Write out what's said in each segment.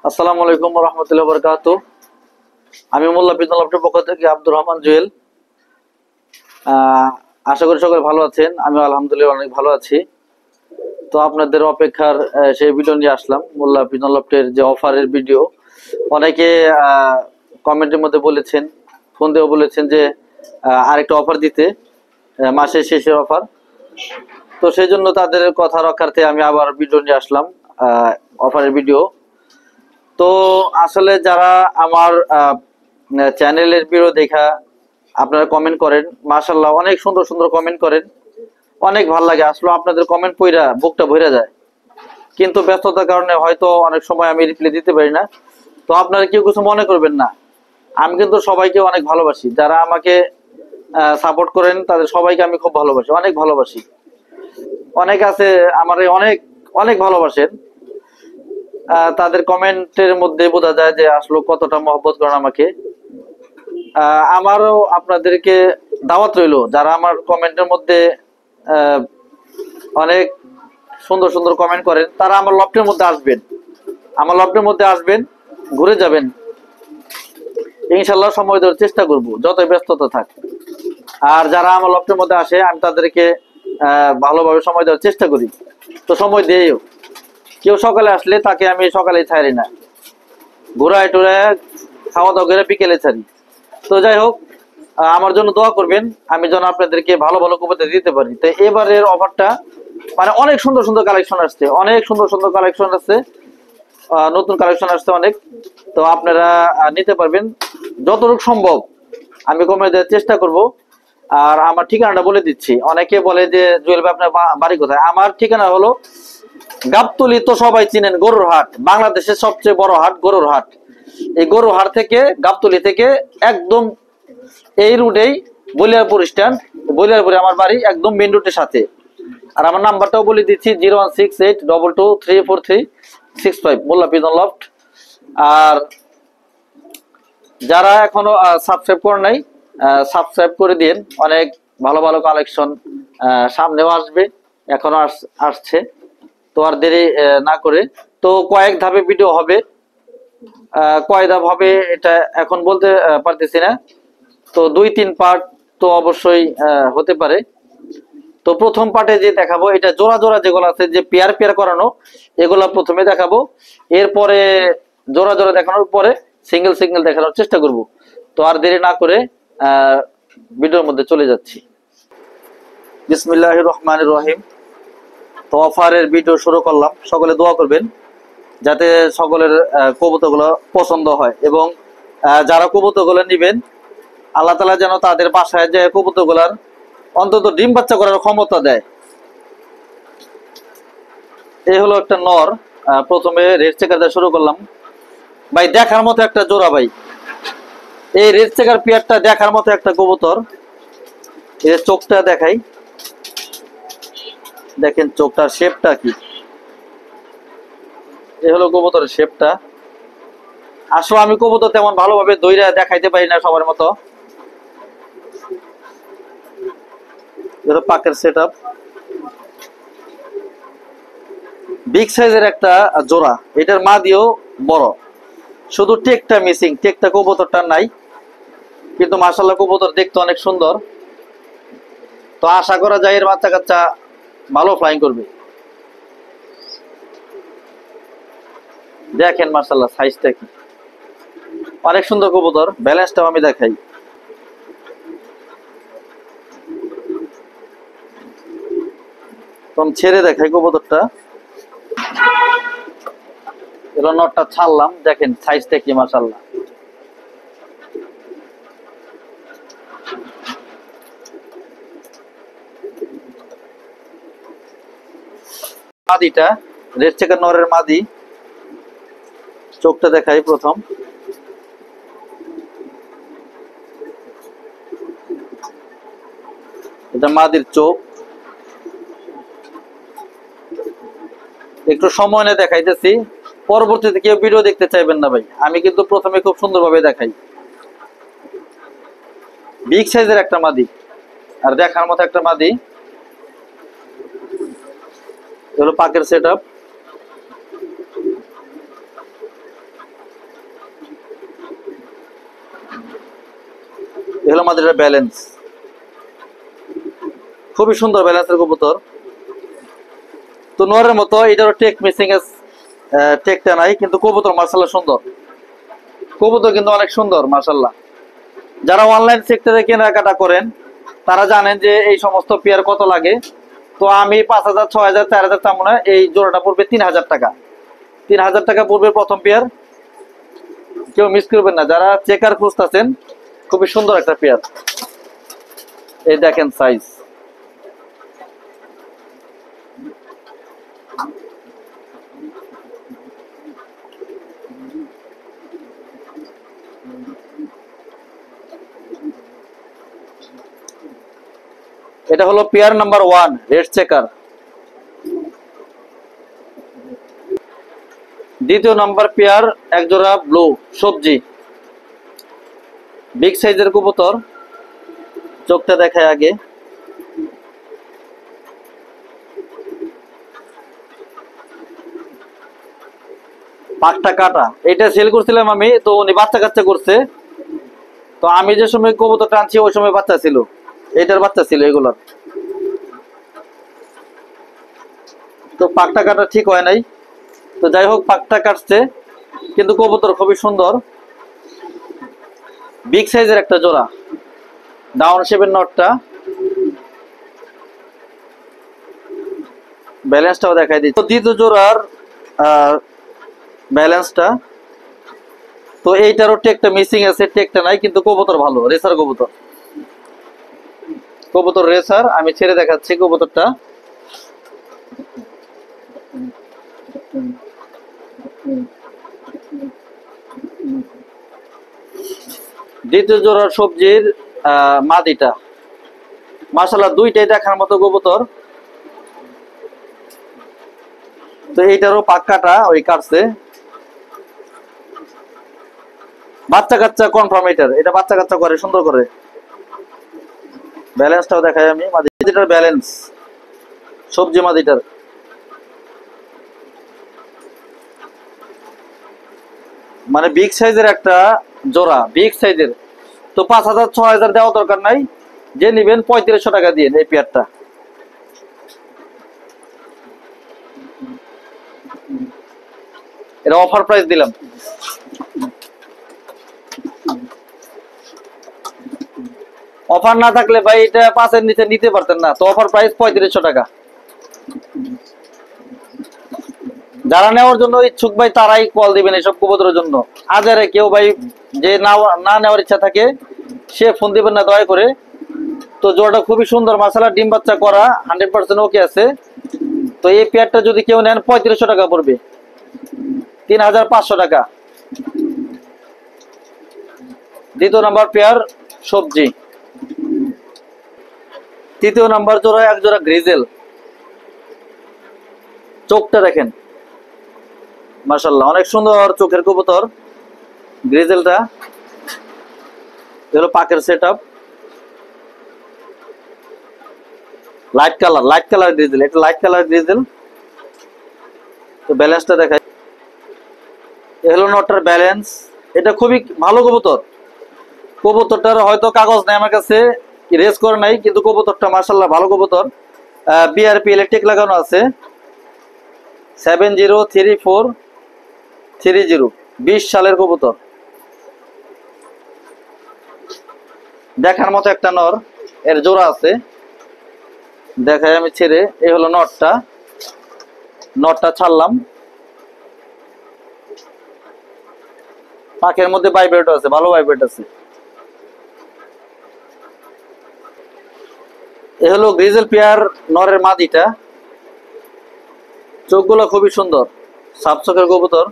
আসসালামু আলাইকুম ওয়া রাহমাতুল্লাহি ওয়া বারাকাতুহু। আমি মোল্লা পিতলের পক্ষ থেকে আব্দুর রহমান জুয়েল। আশা করি সকলে ভালো আছেন। আমি আলহামদুলিল্লাহ অনেক ভালো আছি। তো আপনাদের অপেক্ষার সেই ভিডিও নিয়ে আসলাম, মোল্লা পিতলের যে অফারের ভিডিও। অনেকে কমেন্টের মধ্যে বলেছেন, ফোন দিয়েও বলেছেন যে আরেকটা অফার দিতে, মাসের শেষের অফার। তো সেই জন্য তাদের কথা রক্ষার্থে আমি আবার ভিডিও নিয়ে আসলাম, অফারের ভিডিও। তো আসলে যারা আমার চ্যানেলের ভিডিও দেখা আপনারা কমেন্ট করেন, মাশাআল্লাহ অনেক সুন্দর সুন্দর কমেন্ট করেন, অনেক ভালো লাগে। আসলে আপনাদের কমেন্ট পড়া বুকটা ভরে যায়, কিন্তু ব্যস্ততার কারণে হয়তো অনেক সময় আমি রিপ্লাই দিতে পারি না। তো আপনারা কেউ কিছু মনে করবেন না, আমি কিন্তু সবাইকে অনেক ভালোবাসি। যারা আমাকে সাপোর্ট করেন তাদের সবাইকে আমি খুব ভালোবাসি, অনেক ভালোবাসি। অনেক আছে আমার অনেক অনেক ভালোবাসেন, তাদের কমেন্টের মধ্যে বোঝা যায় যে আসলে কতটা মহব্বত করেন আমাকে। আমারও আপনাদেরকে দাওয়াত রইল, যারা আমার কমেন্টের মধ্যে অনেক সুন্দর সুন্দর কমেন্ট করেন, তারা আমার লফটের মধ্যে আসবেন, আমার লফটের মধ্যে আসবেন, ঘুরে যাবেন। ইনশাল্লাহ সময় দেওয়ার চেষ্টা করব, যতই ব্যস্ততা থাক। আর যারা আমার লফটের মধ্যে আসে আমি তাদেরকে ভালোভাবে সময় দেওয়ার চেষ্টা করি। তো সময় দিয়েও কেউ সকালে আসলে তাকে আমি সকালে ছাড়ি না, ঘোরায় টোরায় খাওয়া দাওয়া করে বিকেলে ছাড়ি। তো যাই হোক, আমার জন্য দোয়া করবেন, আমি যেন আপনাদেরকে ভালো ভালো কবিতা দিতে পারি। তো এবারের অফারটা মানে অনেক সুন্দর সুন্দর কালেকশন আসছে, অনেক সুন্দর সুন্দর কালেকশন আসছে, নতুন কালেকশন আসছে অনেক। তো আপনারা নিতে পারবেন যতটুকু সম্ভব, আমি কমে দেওয়ার চেষ্টা করব। আর আমার ঠিকানাটা বলে দিচ্ছি। অনেকে বলে যে জুয়েল ভাই আপনার বাড়ি কোথায়? আমার ঠিকানা হলো গাবতলী, তো সবাই চিনেন, গরুর হাট, বাংলাদেশের সবচেয়ে বড় হাট গরুর হাট। এই গরুর হাট থেকে, গাবতলী থেকে একদম এই রুটেই বলিয়ারপুর স্ট্যান্ড, বলিয়ারপুরে আমার বাড়ি, একদম মেন রুটের সাথে। আর আমার নাম্বারটাও বলে দিচ্ছি, 01682234365, মোল্লা পিজন লফট। আর যারা এখনো সাবস্ক্রাইব করে নাই, সাবস্ক্রাইব করে দিন। অনেক ভালো ভালো কালেকশন সামনেও আসবে, এখনো আসছে। তো আর দেরি না করে, তো কয়েক ধাপে ভিডিও হবে, কয় ধাপ হবে এটা এখন বলতে পারতেছি না। তো 2-3 পার্ট তো অবশ্যই হতে পারে। তো প্রথম পার্টে যে দেখাবো, এটা জোড়া জোড়া যেগুলো আছে, যে পেয়ার পেয়ার করানো, এগুলো প্রথমে দেখাবো। এরপরে জোড়া জোড়া দেখানোর পরে সিঙ্গেল সিঙ্গেল দেখানোর চেষ্টা করব। তো আর দেরি না করে ভিডিওর মধ্যে চলে যাচ্ছি। বিসমিল্লাহির রহমানির রহিম। তো অফারের ভিডিও শুরু করলাম। সকলে দোয়া করবেন যাতে সকলের কবুতরগুলো পছন্দ হয়, এবং যারা কবুতরগুলো নিবেন, আল্লাহ তাআলা যেন তাদের বাসায় যে কবুতরগুলার অন্তত ডিম বাচ্চা করার ক্ষমতা দেয়। এই হলো একটা নর। প্রথমে রেড চেকার দিয়ে শুরু করলাম। ভাই দেখার মতো একটা জোড়া ভাই, এই রেড চেকার পেয়ারটা দেখার মতো একটা কবুতর। এর চোখটা দেখাই, দেখেন চোখটার শেপটা কি। এই হলো কবুতরের শেপটা। আসলে আমি কবুতর তেমন ভালোভাবে দইরা দেখাইতে পারি না সবার মতো। পাকের সেট আপ, বিগ সাইজের একটা জোড়া। এটার মা দিয়েও বড়, শুধু টেকটা মিসিং, টেকটা কবুতরটা নাই। কিন্তু মাশাআল্লাহ কবুতর দেখতে অনেক সুন্দর। তো আশা করা যায় এর বাচ্চা কাচ্চা ভালো ফ্লাইং করবে। দেখেন মাশাআল্লাহ সাইজটা কি, অনেক সুন্দর কবুতর। ব্যালেন্সটাও আমি দেখাই। তো ছেড়ে দেখাই কবুতরটা। এলো নটটা ছাড়লাম, দেখেন সাইজটা কি মাশাআল্লাহ। মাদিটা রেড চেকার নরের মাদি, চোখটা দেখাই প্রথম। এটা মাদির চোখ, একটু সময় নিয়ে দেখাইতেছি। পরবর্তীতে কেউ ভিডিও দেখতে চাইবেন না ভাই, আমি কিন্তু প্রথমে খুব সুন্দরভাবে দেখাই। বিগ সাইজের একটা মাদি, আর দেখার মতো একটা মাদি। হলো পাকের সেট আপ। হলো আমাদের ব্যালেন্স, খুবই সুন্দর ব্যালেন্সের কবুতর। তো নরের মতো এটারও টেক মিসিং এর টেকটা নাই, কিন্তু কবুতর মার্শাল্লাহ সুন্দর, কবুতর কিন্তু অনেক সুন্দর মার্শাল্লাহ। যারা অনলাইন সেক্টরে কেনাকাটা করেন তারা জানেন যে এই সমস্ত পেয়ার কত লাগে। তো আমি 5,000, 6,000, 4,000 তেমন না, এই জোড়াটা পড়বে 3,000 টাকা। 3,000 টাকা পড়বে প্রথম পেয়ার, কেউ মিস করবেন না যারা চেকার খুঁজতেছেন। খুবই সুন্দর একটা পেয়ার, এই দেখেন সাইজ। এটা হলো পেয়ার নাম্বার 1 রেড চেকার। দ্বিতীয় নাম্বার পেয়ার একজোড়া ব্লু সবজি, বিগ সাইজের কবুতর। চোখটা দেখায় আগে, পাকটা কাটা। এটা সেল করছিলাম আমি, তো উনি বাচ্চা কাচ্চা করছে। তো আমি যে সময় কবুতর টানছি ওই সময় বাচ্চা ছিল, এটার বাচ্চা ছিল এগুলোর। তো পাকটা কাটা ঠিক হয় নাই, তো যাই হোক পাকটা কাটছে, কিন্তু কবুতর খুবই সুন্দর। বিগ সাইজের একটা জোড়া, ডাউন শেপের নটটা। ব্যালেন্সটাও দেখাই দিচ্ছি। তো দ্বিতীয় জোড়ার ব্যালেন্সটা, তো এইটারও টেকটা মিসিং আছে, টেকটা নাই, কিন্তু কবুতর ভালো, রেসার কবুতর, কবুতর রেসার। আমি ছেড়ে দেখাচ্ছি কবুতরটা। দ্বিতীয় জোড়ার সবজির মাদিটা মাশাআল্লাহ দুইটাই দেখার মতো কবুতর। তো এইটারও পাক্কাটা ওই কাটছে, বাচ্চা কাচ্চা কনফার্ম। এটা বাচ্চা কাচ্চা করে সুন্দর করে। ব্যালেন্সটাও দেখাই আমি, মাদিটার ব্যালেন্স, সবজি মাদিটার। মানে বিগ সাইজের একটা জোড়া, বিগ সাইজের। তো 5,000, 6,000 দেওয়া দরকার নাই, যে নিবেন 3500 টাকা দিয়ে এই পেয়ারটা। এটা অফার প্রাইস দিলাম। অফার না থাকলে ভাই এটা 5-এর নিচে নিতে পারতেন না, তো অফার প্রাইস 3500 টাকা। যারা নেওয়ার জন্য ইচ্ছুক ভাই তারাই কল দিবেন এইসব কবুতরের জন্য। আজারে কেউ ভাই যে না নেওয়ার ইচ্ছা থাকে সে ফোন দিবেন না দয়া করে। তো জোড়াটা খুবই সুন্দর মাশাআল্লাহ, ডিম বাচ্চা করা 100% ওকে আছে। তো এই পেয়ারটা যদি কেউ নেন 3500 টাকা পড়বে, 3,500 টাকা। দ্বিতীয় নাম্বার পেয়ার সবজি। তৃতীয় নাম্বার জোড়া এক জোড়া গ্রিজেল, চোখটা দেখেন মাশাআল্লাহ অনেক সুন্দর চোখের কবুতর গ্রিজেলটা। হলো পাকের সেটআপ, লাইট কালার গ্রিজেল, এটা লাইট কালার গ্রিজেল। তো ব্যালেন্সটা দেখাই, এ হলো নটটার ব্যালেন্স। এটা খুবই ভালো কবুতর, কবুতরটার হয়তো কাগজ নেই আমার কাছে, রেস করে নাই, কিন্তু কবুতরটা মাশাআল্লাহ ভালো কবুতর। বিআরপি ইলেকট্রিক লাগানো আছে, 703430, 20 সালের কবুতর। দেখার মতো একটা নর, এর জোড়া আছে, দেখাই আমি ছেড়ে। এই হলো নটটা ছাড়লাম। পাখের মধ্যে ভাইব্রেট আছে, ভালো ভাইব্রেট আছে। এ হলো গ্রিজেল পেয়ার নরের মাদিটা, চোখগুলো খুবই সুন্দর, সাপ চোখের কবুতর।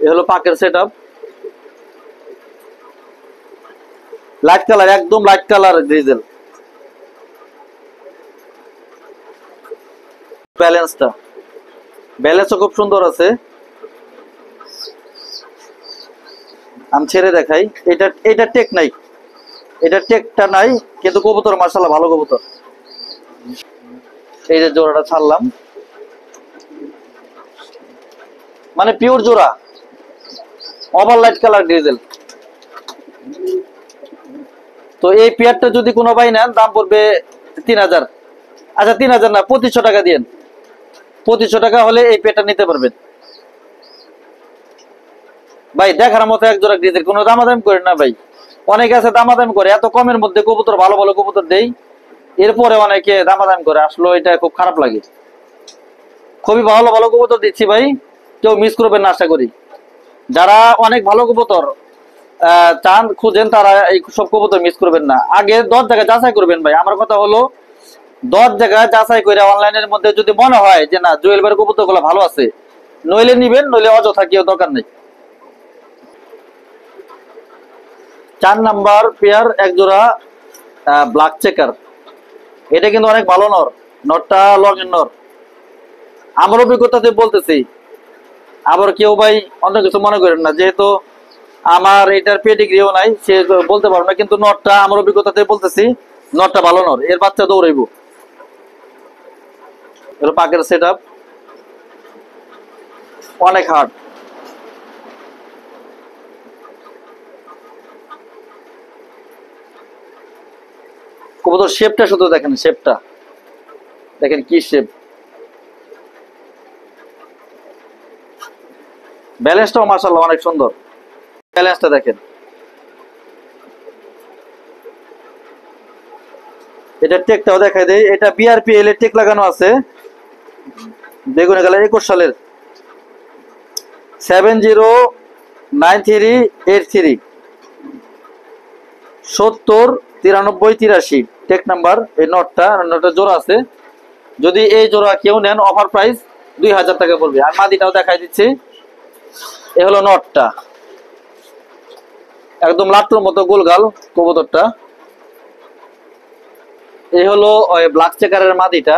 এ হলো পাকের সেটআপ, লাইট কালার, একদম লাইট কালার গ্রিজেল। ব্যালেন্সও খুব সুন্দর আছে। আমি ছেড়ে দেখাই, এটা টেক নাই, এটা টেকটা নাই, কিন্তু কবুতর মাশাআল্লাহ ভালো কবুতর। এই যে জোড়াটা ছাড়লাম, মানে পিওর জোড়া, ওভারলাইট কালার ডিজেল। তো এই পেয়ারটা যদি কোনো ভাই নেন দাম পড়বে 3000। আচ্ছা 3000 না, 2500 টাকা দিয়েন। 2500 টাকা হলে এই পেয়ারটা নিতে পারবেন ভাই। দেখার মতো এক জোড়া ডিজেল, কোনো দামাদামি করেন না ভাই। অনেকে আছে দামাদামি করে, এত কমের মধ্যে কবুতর, ভালো ভালো কবুতর দেই, এরপরে অনেকে দামাদামি করে, আসলে এটা খুব খারাপ লাগে। খুবই ভালো ভালো কবুতর দিচ্ছি ভাই, কেউ মিস করবেন না আশা করি। যারা অনেক ভালো কবুতর চান খুঁজেন, তারা এই সব কবুতর মিস করবেন না। আগে 10 জায়গায় যাচাই করবেন ভাই। আমার কথা হলো 10 জায়গায় যাচাই করে অনলাইনের মধ্যে যদি মনে হয় যে না জুয়েল ভাইয়ের কবুতর গুলো ভালো আছে, নইলে নিবেন, নইলে অযথা কেউ দরকার নেই। 4 নাম্বার পেয়ার এক জোড়া ব্ল্যাক চেকার। এটা কিন্তু অনেক ভালো নর, নরটা লং এর নর। আমার অভিজ্ঞতাতে বলতেছি, আবার কেউ ভাই অন্য কিছু মনে করেন না, যেহেতু আমার এটার পেডিগ্রিও নাই, সে বলতে পারবো না, কিন্তু নটটা আমার অভিজ্ঞতাতে বলতেছি নটটা ভালো নর, এর বাচ্চা দৌড়াইব। এর পাকের সেট আপ অনেক হার্ড। কবুতর শেপটা শুধু দেখেন, শেপটা দেখেন কি শেপ। ব্যালেন্সটাও মাশাআল্লাহ অনেক সুন্দর, ব্যালেন্সটা দেখেন। এটা টেকটাও দেখাই দেই, এটা বিআরপিএল এর টেক লাগানো আছে, বেগুনি কালার 21 সালের 709383 709383 টেক নাম্বার। এই নটটা জোড়া আছে, যদি এই জোড়া কেউ নেন অফার প্রাইস 2000 টাকা পড়বে। আর মাদিটাও দেখাই দিচ্ছি, এ হলো নটটা, একদম লাট্টুর মতো গোলগাল কবুতরটা। এই হলো ওই ব্ল্যাক চেকারের মাদিটা,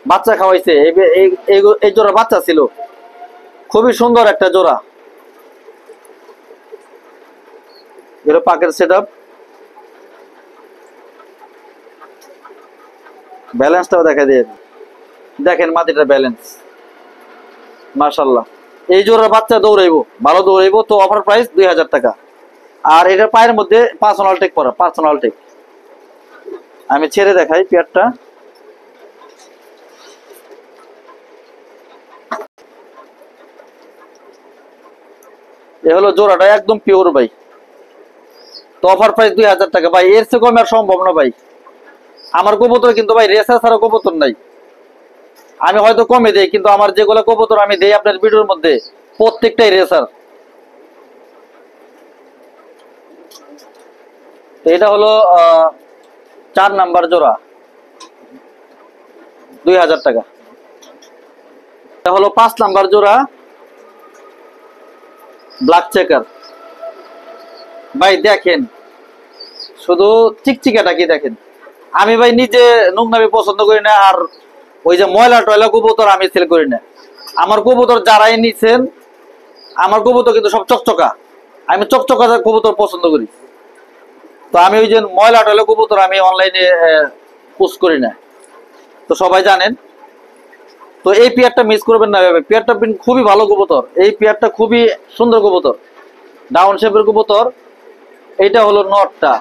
বাচ্চা খাওয়াইছে, এই জোড়া বাচ্চা ছিল, খুবই সুন্দর একটা জোড়া। এর পাকের সেট আপ, ব্যালেন্সটাও দেখা দিয়ে দেখেন, মাদিটার ব্যালেন্স মাশাআল্লাহ। এই জোড়ার বাচ্চা দৌড়াইবো, ভালো দৌড়াইবো, তো অফার প্রাইস 2000 টাকা। আর এটার পায়ের মধ্যে পার্সোনাল টেক পরা, পার্সোনাল টেক। আমি ছেড়ে দেখাই পেয়ারটা, এ হলো জোড়াটা একদম পিওর ভাই, তো অফার প্রাইস 2000 টাকা ভাই। এর চেয়ে কম আর সম্ভব না ভাই। আমার কবুতর কিন্তু ভাই রেসার ছাড়া কবুতর নাই। আমি হয়তো কমে দেই, কিন্তু আমার যেগুলো কবুতর আমি দেই আপনার ভিডিওর মধ্যে প্রত্যেকটাই রেসার। এটা হলো 4 নাম্বার জোড়া, 2000 টাকা। এটা হলো 5 নাম্বার জোড়া ব্ল্যাক চেকার। ভাই দেখেন শুধু চিকচিকাটা কি দেখেন। আমি ভাই নিজে নোংনামি পছন্দ করি না, আর ওই যে ময়লা টয়লা কবুতর আমি সেল করি না। আমার কবুতর যারাই নিছেন, আমার কবুতর কিন্তু সব চকচকা, আমি চকচকা কবুতর পছন্দ করি। তো আমি ওই যে ময়লা টয়লা কবুতর আমি অনলাইনে পোস্ট করি না, তো সবাই জানেন। তো এই পেয়ারটা মিস করবেন না, পেয়ারটা খুবই ভালো কবুতর, এই পেয়ারটা খুবই সুন্দর কবুতর, ডাউন শেপের কবুতর। এইটা হলো নটটা,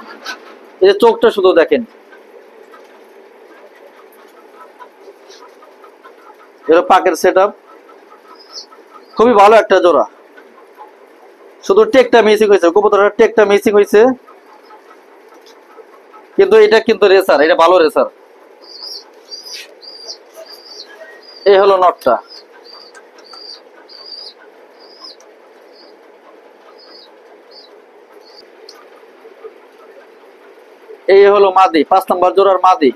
এই যে চোখটা শুধু দেখেন, এর পাকের সেট আপ খুবই ভালো একটা জোড়া, শুধু টেকটা মিসিং হয়েছে, কবুতরের টেকটা মিসিং হয়েছে, কিন্তু এটা কিন্তু রেসার, এটা ভালো রেসার। এই হলো নটটা, এই হলো মাদি, 5 নাম্বার জোড়ার মাদি।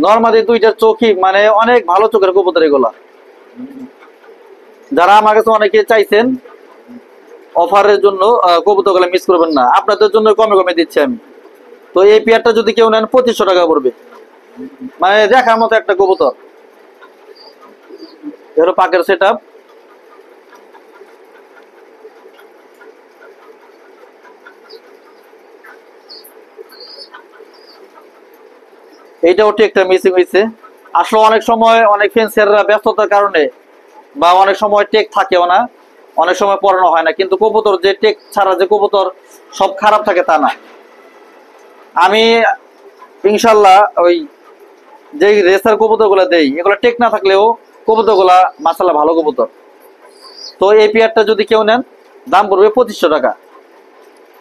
নরমাদি দুইটার চোখই মানে অনেক ভালো চোখের কবুতর এগুলা। যারা আমার কাছে অনেকে চাইছেন অফারের জন্য, কবুতর গুলো মিস করবেন না, আপনাদের জন্য কমে কমে দিচ্ছি আমি। তো এই পেয়ারটা যদি কেউ নেন 2500 টাকা পড়বে, মানে দেখার মতো একটা কবুতর। এর পাকের সেট আপ, এইটাও টেকটা মিসিং হয়েছে। আসলে অনেক সময় অনেক ফেন্সিয়াররা ব্যস্ততার কারণে বা অনেক সময় টেক থাকেও না, অনেক সময় পড়ানো হয় না, কিন্তু কবুতর যে টেক ছাড়া যে কবুতর সব খারাপ থাকে তা না। আমি ইনশাল্লাহ ওই যে রেসার কবুতর গুলা দেই এগুলো টেক না থাকলেও কবুতর গুলা মাসাল্লাহ ভালো কবুতর। তো এই পেয়ারটা যদি কেউ নেন দাম পড়বে 2500 টাকা।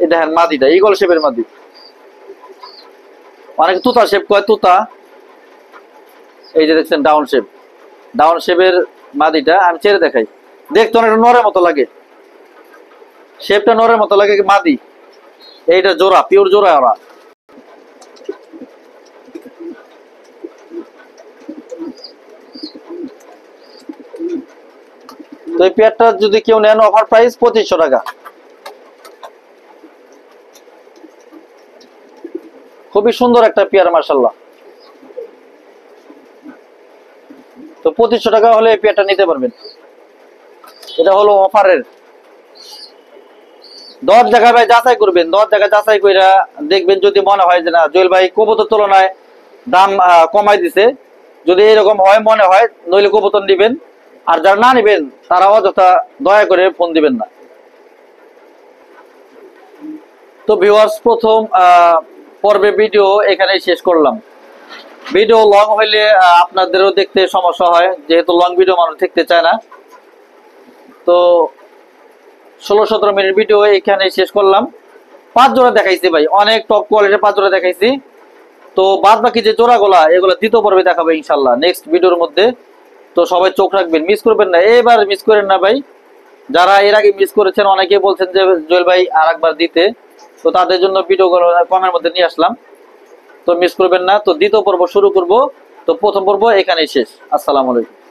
এই দেখেন মাদিটা ইগল শেপের মাদি, অনেক তুতা শেপ কয় তুতা। এই যে দেখছেন ডাউন শেপ, ডাউন শেপের মাদিটা আমি ছেড়ে দেখাই, দেখতে অনেকটা নরের মতো লাগে, শেপটা নরের মতো লাগে মাদি। এইটা জোড়া, পিওর জোড়া ওরা। তো এই পেয়ারটা যদি কেউ নেন অফার প্রাইস 2500 টাকা। খুবই সুন্দর একটা পেয়ার মাশাআল্লাহ। তো 2500 টাকা হলে এই পেয়ারটা নিতে পারবেন। এটা হলো অফারের। 10 জায়গায় ভাই যাচাই করবেন, 10 জায়গায় যাচাই কইরা দেখবেন, যদি মনে হয় যে না জুয়েল ভাই কবুতর তুলনায় দাম কমাই দিছে, যদি এরকম হয় মনে হয়, নইলে কবুতর নিবেন। আর যারা না নিবেন তারা অযথা দয়া করে ফোন দিবেন না। তো ভিউয়ার্স, প্রথম পর্বে ভিডিও এখানেই শেষ করলাম। ভিডিও লং হইলে আপনাদেরও দেখতে সমস্যা হয়, যেহেতু লং ভিডিও মানুষ দেখতে চায় না। তো 16-17 মিনিট ভিডিও এখানে শেষ করলাম। 5 জোড়া দেখাইছি ভাই, অনেক টপ কোয়ালিটির 5 জোড়া দেখাইছি। তো বাদ বাকি যে জোড়াগুলা এগুলো দ্বিতীয় পর্বে দেখাবো ইনশাল্লাহ নেক্সট ভিডিওর মধ্যে। তো সবাই চোখ রাখবেন, মিস করবেন না, এবার মিস করেন না ভাই। যারা এর আগে মিস করেছেন অনেকে বলছেন যে জুয়েল ভাই আর একবার দিতে, তো তাদের জন্য ভিডিওগুলো কমের মধ্যে নিয়ে আসলাম। তো মিস করবেন না। তো দ্বিতীয় পর্ব শুরু করব। তো প্রথম পর্ব এখানেই শেষ। আসসালামু আলাইকুম।